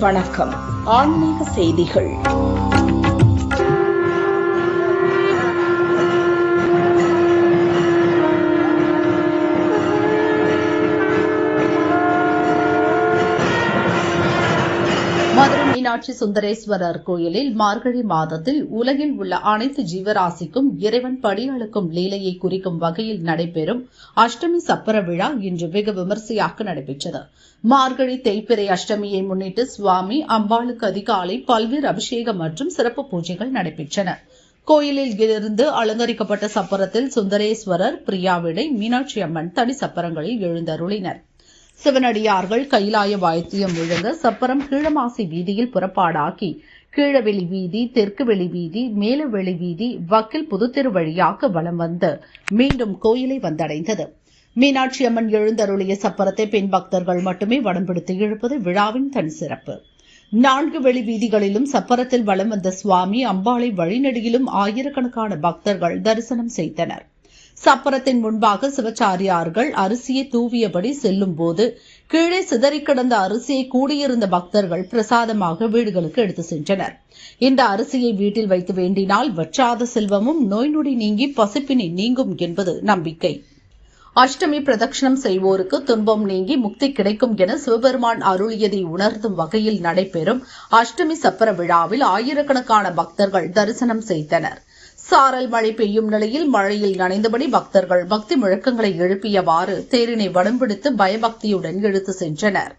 வணக்கம். ஆன்மீக செய்திகள். மதுரை மீனாட்சி சுந்தரேஸ்வரர் கோயிலில் மார்கழி மாதத்தில் உலகில் உள்ள அனைத்து ஜீவராசிக்கும் இறைவன் படியளக்கும் லீலையை குறிக்கும் வகையில் நடைபெறும் அஷ்டமி சப்பர விழா இன்று வெகு விமரிசையாக நடைபெற்றது. மார்கழி தேய்பிறை அஷ்டமியை முன்னிட்டு சுவாமி அம்பாளுக்கு அதிகாலை பல்வேறு அபிஷேகம் மற்றும் சிறப்பு பூஜைகள் நடைபெற்றன. கோயிலில் இருந்து அலங்கரிக்கப்பட்ட சப்பரத்தில் சுந்தரேஸ்வரர், பிரியாவிடை, மீனாட்சி அம்மன் தனி சப்பரங்களில் எழுந்தருளினர். சிவனடியார்கள் கைலாய வாத்தியம் முழங்க சப்பரம் கீழமாசி வீதியில் புறப்பாடாக்கி கீழவெளி வீதி, தெற்கு வெளி வீதி, மேலவெளி வீதி, வக்கில் புதுத்தெரு வழியாக வலம் வந்து மீண்டும் கோயிலை வந்தடைந்தது. மீனாட்சி அம்மன் எழுந்தருளிய சப்பரத்தை பெண் பக்தர்கள் மட்டுமே வடம் பிடித்து இழுப்பது விழாவின் தனி சிறப்பு. 4 வெளி வீதிகளிலும் சப்பரத்தில் வலம் வந்த சுவாமி அம்பாளை வழிநெடுகிலும் ஆயிரக்கணக்கான பக்தர்கள் தரிசனம் செய்தனர். சப்பரத்தின் முன்பாக சிவச்சாரியார்கள் அரிசியை தூவியபடி செல்லும் போது கீழே சிதறி கிடந்த அரிசியை கூடியிருந்த பக்தர்கள் பிரசாதமாக வீடுகளுக்கு எடுத்து சென்றனர். இந்த அரிசியை வீட்டில் வைத்து வேண்டினால் வற்றாத செல்வமும் நோய் நொடி நீங்கி பசிப்பினி நீங்கும் என்பது நம்பிக்கை. அஷ்டமி பிரதட்சணம் செய்வோருக்கு துன்பம் நீங்கி முக்தி கிடைக்கும் என சிவபெருமான் அருளியதை உணர்த்தும் வகையில் நடைபெறும் அஷ்டமி சப்பர விழாவில் ஆயிரக்கணக்கான பக்தர்கள் தரிசனம் செய்தனர். சாரல் மழை பெய்யும் நிலையில் மழையில் நனைந்தபடி பக்தர்கள் பக்தி முழக்கங்களை எழுப்பியவாறு தேரினை வடம் பிடித்து பயபக்தியுடன் இழுத்து சென்றனர்.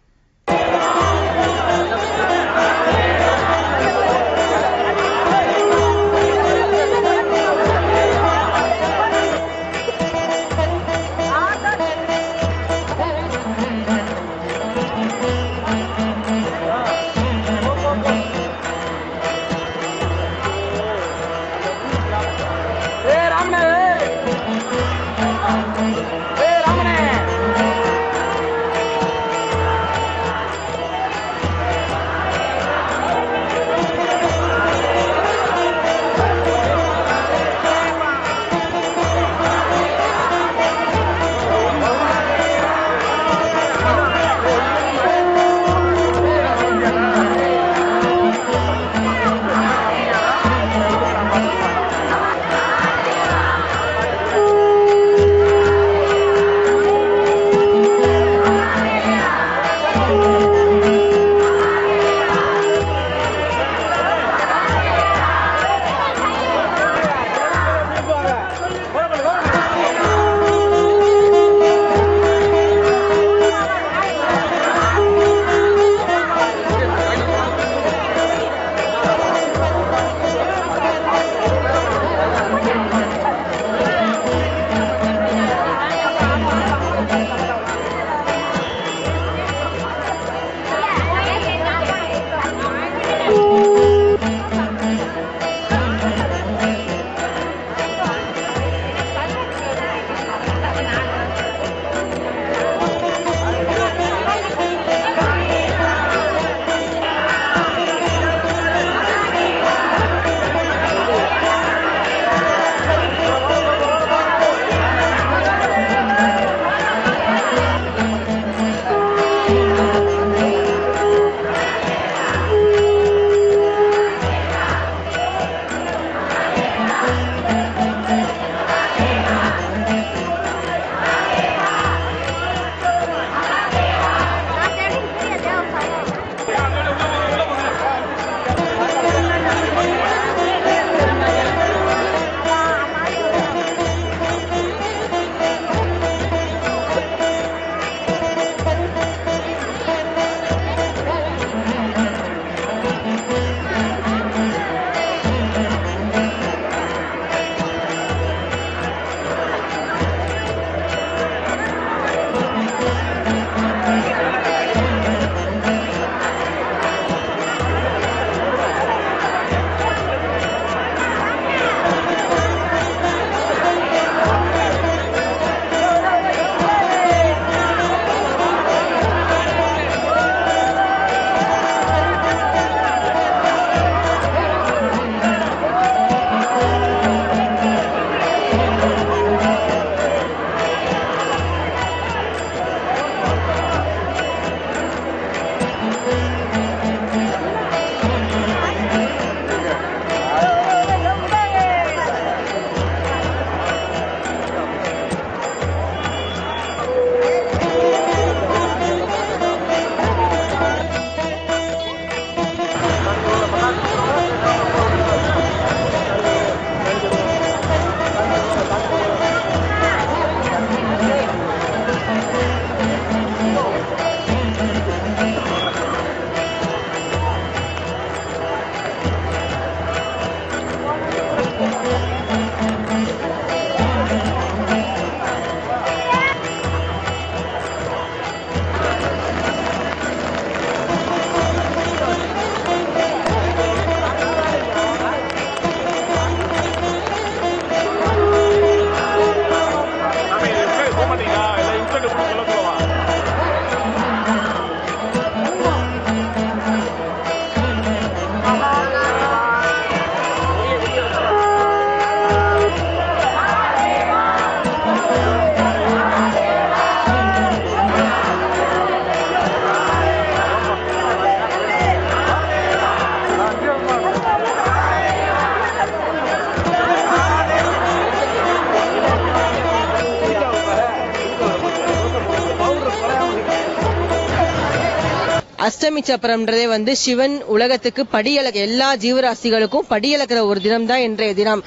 அஷ்டமி சப்பரம்ன்றதே வந்து சிவன் உலகத்துக்கு படியளக்க எல்லா ஜீவராசிகளுக்கும் படியளக்கிற ஒரு தினம் தான் இன்றைய தினம்.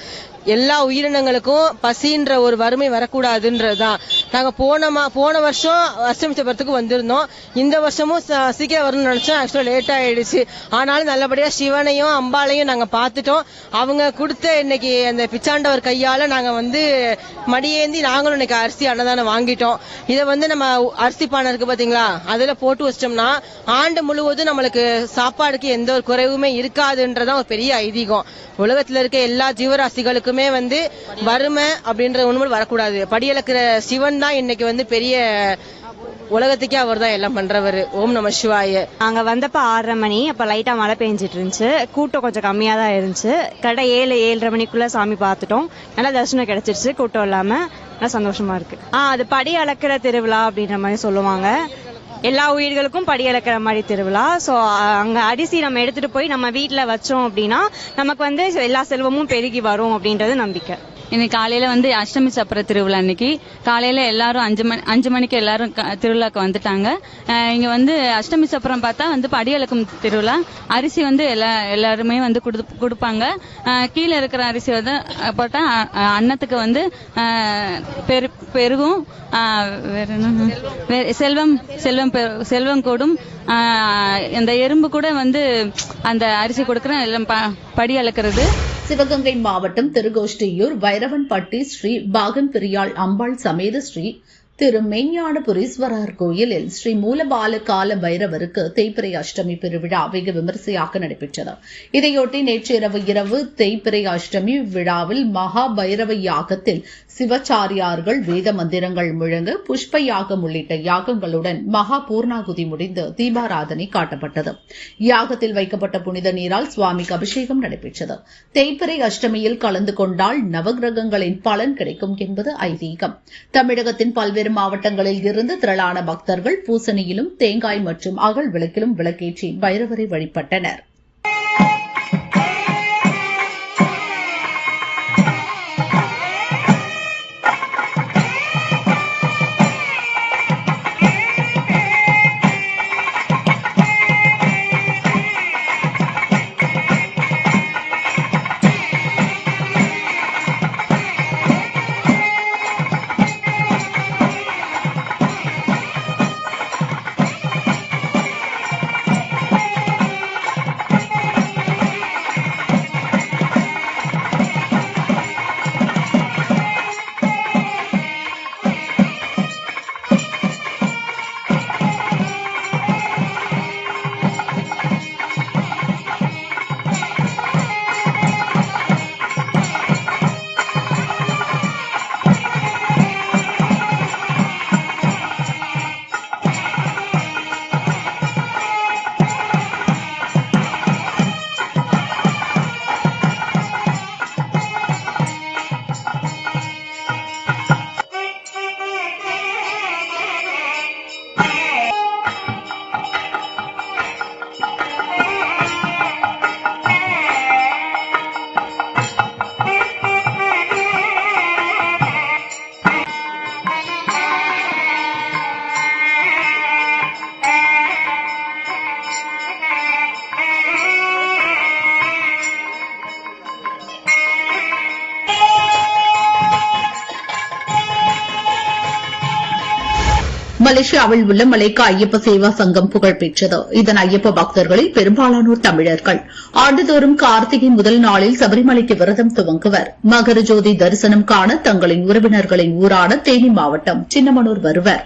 எல்லா உயிரினங்களுக்கும் பசின்ற ஒரு வறுமை வரக்கூடாதுன்றதுதான். நாங்க போன வருஷம் அஷ்டமி சப்பரத்துக்கு வந்திருந்தோம். இந்த வருஷமும் சீக்கிரம் வரணும்னு நினைச்சோம். ஆக்சுவலா லேட் ஆயிடுச்சு. ஆனாலும் நல்லபடியா சிவனையும் அம்பாளையும் நாங்க பாத்துட்டோம். அவங்க கொடுத்த இன்னைக்கு அந்த பிச்சாண்டவர் கையால நாங்க வந்து மடியேந்தி நாங்களும் இன்னைக்கு அரிசி அன்னதானம் வாங்கிட்டோம். இதை வந்து நம்ம அரிசி பானை இருக்கு பாத்தீங்களா, அதுல போட்டு வச்சிட்டோம்னா ஆண்டு முழுவதும் நம்மளுக்கு சாப்பாடுக்கு எந்த ஒரு குறைவுமே இருக்காதுன்றதான் ஒரு பெரிய ஐதீகம். உலகத்துல இருக்க எல்லா ஜீவராசிகளுக்குமே வந்து வறுமை அப்படின்ற ஒண்ணு வரக்கூடாது. படியளக்கிற சிவன் தான் இன்னைக்கு வந்து பெரிய உலகத்துக்கே அவர் தான் எல்லாம் பண்றவரு. ஓம் நம சிவாய. நாங்க வந்தப்ப 6:30 மணி. அப்ப லைட்டா மழை பெஞ்சிட்டு இருந்துச்சு. கூட்டம் கொஞ்சம் கம்மியா தான் இருந்துச்சு. கரெக்டா 7-7:30 மணிக்குள்ள சாமி பார்த்துட்டோம். நல்லா தரிசனம் கிடைச்சிருச்சு, கூட்டம் இல்லாம. நல்லா சந்தோஷமா இருக்கு. அது படி அளக்கிற திருவிழா அப்படின்ற மாதிரி சொல்லுவாங்க. எல்லா உயிர்களுக்கும் படி அளக்கிற மாதிரி திருவிழா. ஸோ அங்க அரிசி நம்ம எடுத்துட்டு போய் நம்ம வீட்டுல வச்சோம் அப்படின்னா நமக்கு வந்து எல்லா செல்வமும் பெருகி வரும் அப்படின்றது நம்பிக்கை. இன்னைக்கு காலையில வந்து அஷ்டமி சப்பர திருவிழா. இன்னைக்கு காலையில எல்லாரும் 5 மணிக்கு எல்லாரும் திருவிழாக்கு வந்துட்டாங்க. இங்க வந்து அஷ்டமி சப்பரம் பார்த்தா வந்து படியளக்கும் திருவிழா. அரிசி வந்து எல்லாருமே வந்து கொடுப்பாங்க. கீழே இருக்கிற அரிசி வந்து போட்டா அன்னத்துக்கு வந்து பெருகும், செல்வம் கூடும். இந்த எறும்பு கூட வந்து அந்த அரிசி கொடுக்கற எல்லாம் படி அளக்கிறது. சிவகங்கை மாவட்டம் திருகோஷ்டியூர் வைரவன்பட்டி ஸ்ரீ பாகன் பிரியாள் அம்பாள் சமேத ஸ்ரீ திரு மெய்ஞானபுரீஸ்வரர் கோயிலில் ஸ்ரீ மூலபால கால பைரவருக்கு தேய்பிறை அஷ்டமி பெருவிழா வெகு விமரிசையாக நடைபெற்றது. இதையொட்டி நேற்று இரவு தேய்பிறை அஷ்டமி விழாவில் மகா பைரவ யாகத்தில் சிவச்சாரியார்கள் வேத மந்திரங்கள் முழங்க புஷ்ப யாகம் உள்ளிட்ட யாகங்களுடன் மகா பூர்ணாகுதி முடிந்து தீபாராதனை காட்டப்பட்டது. யாகத்தில் வைக்கப்பட்ட புனித நீரால் சுவாமிக்கு அபிஷேகம் நடைபெற்றது. தேய்பிறை அஷ்டமியில் கலந்து கொண்டால் நவகிரகங்களின் பலன் கிடைக்கும் என்பது ஐதீகம். தமிழகத்தின் பல்வேறு மாவட்டங்களில் இருந்து திரளான பக்தர்கள் பூசணியிலும் தேங்காய் மற்றும் அகல் விளக்கிலும் விளக்கேற்றி பைரவரை வழிபட்டனர். மலேசியாவில் உள்ள மலேக்கா ஐயப்ப சேவா சங்கம் புகழ்பெற்றது. இதன் ஐயப்ப பக்தர்களில் பெரும்பாலானோர் தமிழர்கள். ஆண்டுதோறும் கார்த்திகை முதல் நாளில் சபரிமலைக்கு விரதம் துவங்குவர். மகர ஜோதி தரிசனம் காண தங்களின் உறவினர்களின் ஊரான தேனி மாவட்டம் சின்னமனூர் வருவர்.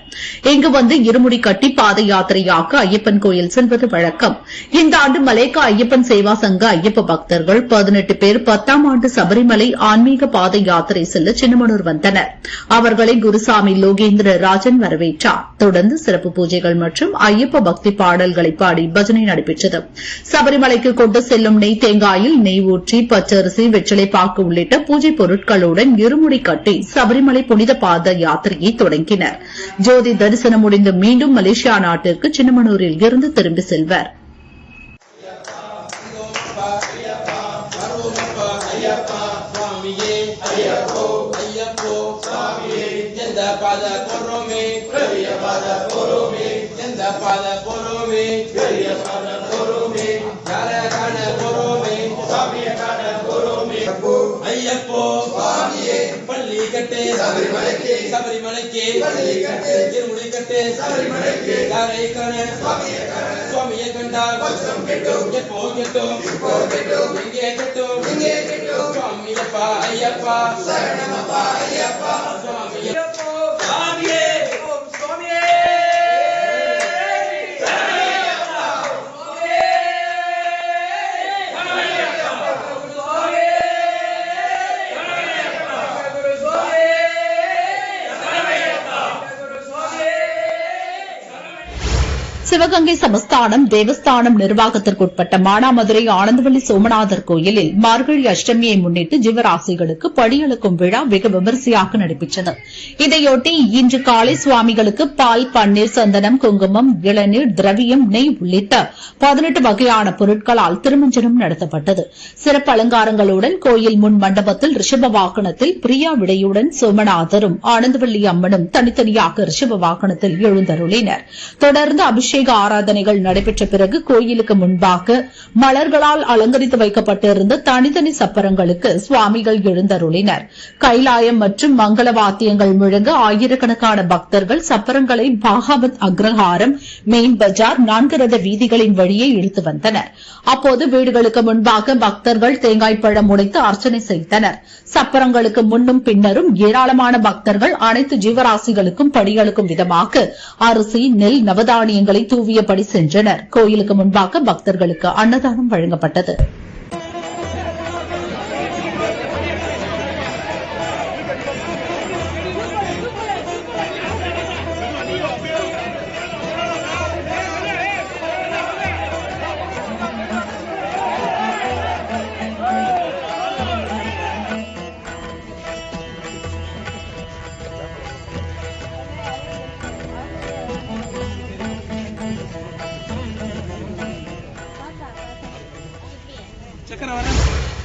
இங்கு வந்து இருமுடி கட்டி பாத யாத்திரையாக ஐயப்பன் கோயில் செல்வது வழக்கம். இந்த ஆண்டு மலேக்கா ஐயப்பன் சேவா சங்க ஐயப்ப பக்தர்கள் 18 பேர் 10ஆம் ஆண்டு சபரிமலை ஆன்மீக பாத யாத்திரை செல்ல சின்னமனூர் வந்தனர். அவர்களை குருசாமி லோகேந்திர ராஜன் வரவேற்றார். தொடர்ந்து சிறப்பு பூஜைகள் மற்றும் ஐயப்ப பக்தி பாடல்களை பாடி பஜனை நடைபெற்றது. சபரிமலைக்கு கொண்டு செல்லும் நெய் தேங்காயில் நெய் ஊற்றி பச்சரிசி வெற்றிலை பாக்கு உள்ளிட்ட பூஜை பொருட்களுடன் இருமுடி கட்டி சபரிமலை புனித பாத யாத்திரையை தொடங்கினர். ஜோதி தரிசனம் முடிந்து மீண்டும் மலேசியா நாட்டிற்கு சின்னமனூரில் இருந்து திரும்பி செல்வர். Pada Porome, Jenda Pada Porome, பள்ளி கட்டு சபரிமலைக்கு பள்ளி கட்டு இருமுடி கட்டு சபரிமலைக்கு யாரை காண சுவாமியை கண்டால் எப்போ கெட்டோம் எங்கே கெட்டோம் சுவாமியப்பா ஐயப்பா சரணமப்பா ஐயப்பா சுவாமியப்பா சுவாமியே சுவாமியே சிவகங்கை சமஸ்தானம் தேவஸ்தானம் நிர்வாகத்திற்குட்பட்ட மானாமதுரை ஆனந்தவள்ளி சோமநாதர் கோயிலில் மார்கழி அஷ்டமியை முன்னிட்டு ஜீவராசிகளுக்கு படியளக்கும் விழா வெகு விமரிசையாக நடைபெற்றது. இதையொட்டி இன்று காலை சுவாமிகளுக்கு பால், பன்னீர், சந்தனம், குங்குமம், இளநீர், திரவியம், நெய் உள்ளிட்ட 18 வகையான பொருட்களால் திருமஞ்சனம் நடத்தப்பட்டது. சிறப்பு அலங்காரங்களுடன் கோயில் முன் மண்டபத்தில் ரிஷப வாகனத்தில் பிரியா விடையுடன் சோமநாதரும் ஆனந்தவள்ளி அம்மனும் தனித்தனியாக ரிஷப வாகனத்தில் எழுந்தருளினர். தொடர்ந்து அபிஷேக ஆராதனைகள் நடைபெற்ற பிறகு கோயிலுக்கு முன்பாக மலர்களால் அலங்கரித்து வைக்கப்பட்டிருந்த தனித்தனி சப்பரங்களுக்கு சுவாமிகள் எழுந்தருளினர். கைலாயம் மற்றும் மங்கள வாத்தியங்கள் முழங்க ஆயிரக்கணக்கான பக்தர்கள் சப்பரங்களை பாகாவத் அக்ரஹாரம், மெயின் பஜார், 4 ரத வீதிகளின் வழியே இழுத்து வந்தனர். அப்போது வீடுகளுக்கு முன்பாக பக்தர்கள் தேங்காய் பழம் உடைத்து அர்ச்சனை செய்தனர். சப்பரங்களுக்கு முன்னும் பின்னரும் ஏராளமான பக்தர்கள் அனைத்து ஜீவராசிகளுக்கும் படியளக்கும் விதமாக அரிசி, நெல், நவதானியங்களை தூவியபடி சென்றனர். கோயிலுக்கு முன்பாக பக்தர்களுக்கு அன்னதானம் வழங்கப்பட்டது.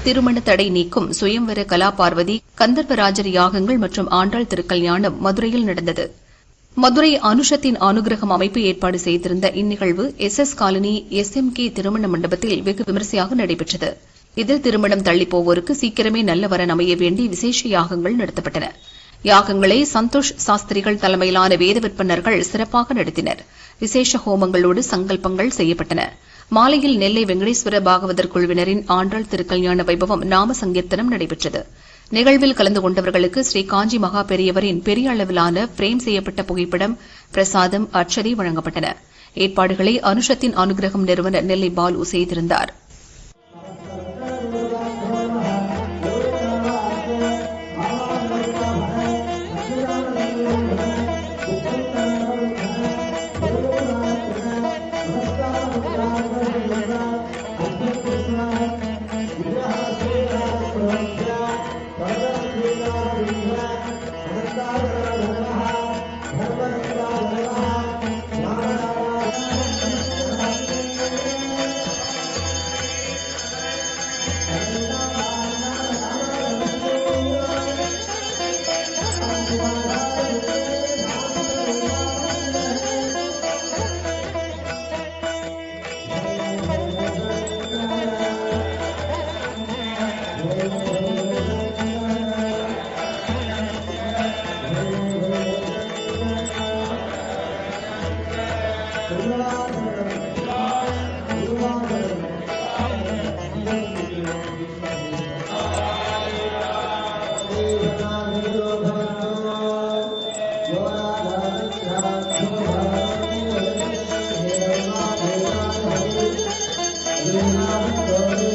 திருமண தடை நீக்கும் சுயம்வர கலா பார்வதி, கந்தர்வராஜர் யாகங்கள் மற்றும் ஆண்டாள் திருக்கல்யாணம் மதுரையில் நடந்தது. மதுரை அனுஷத்தின் அனுகிரகம் அமைப்பு ஏற்பாடு செய்திருந்த இந்நிகழ்வு SS காலனி SMK திருமண மண்டபத்தில் வெகு விமரிசையாக நடைபெற்றது. இதில் திருமணம் தள்ளிப்போவோருக்கு சீக்கிரமே நல்ல வரன் அமைய வேண்டி விசேஷ யாகங்கள் நடத்தப்பட்டன. யாகங்களை சந்தோஷ் சாஸ்திரிகள் தலைமையிலான வேத விற்பனர்கள் சிறப்பாக நடத்தினர். விசேஷ ஹோமங்களோடு சங்கல்பங்கள் செய்யப்பட்டன. மாலையில் நெல்லை வெங்கடேஸ்வர பாகவதர் குழுவினரின் ஆண்டாள் திருக்கல்யாண வைபவம் நாம சங்கீர்த்தனம் நடைபெற்றது. நிகழ்வில் கலந்து கொண்டவர்களுக்கு ஸ்ரீ காஞ்சி மகா பெரியவரின் பெரிய அளவிலான பிரேம் செய்யப்பட்ட புகைப்படம், பிரசாதம், அட்சதை வழங்கப்பட்டன. ஏற்பாடுகளை அனுஷத்தின் அனுகிரகம் நிறுவனர் நெல்லை பாலு செய்திருந்தார். Thank you.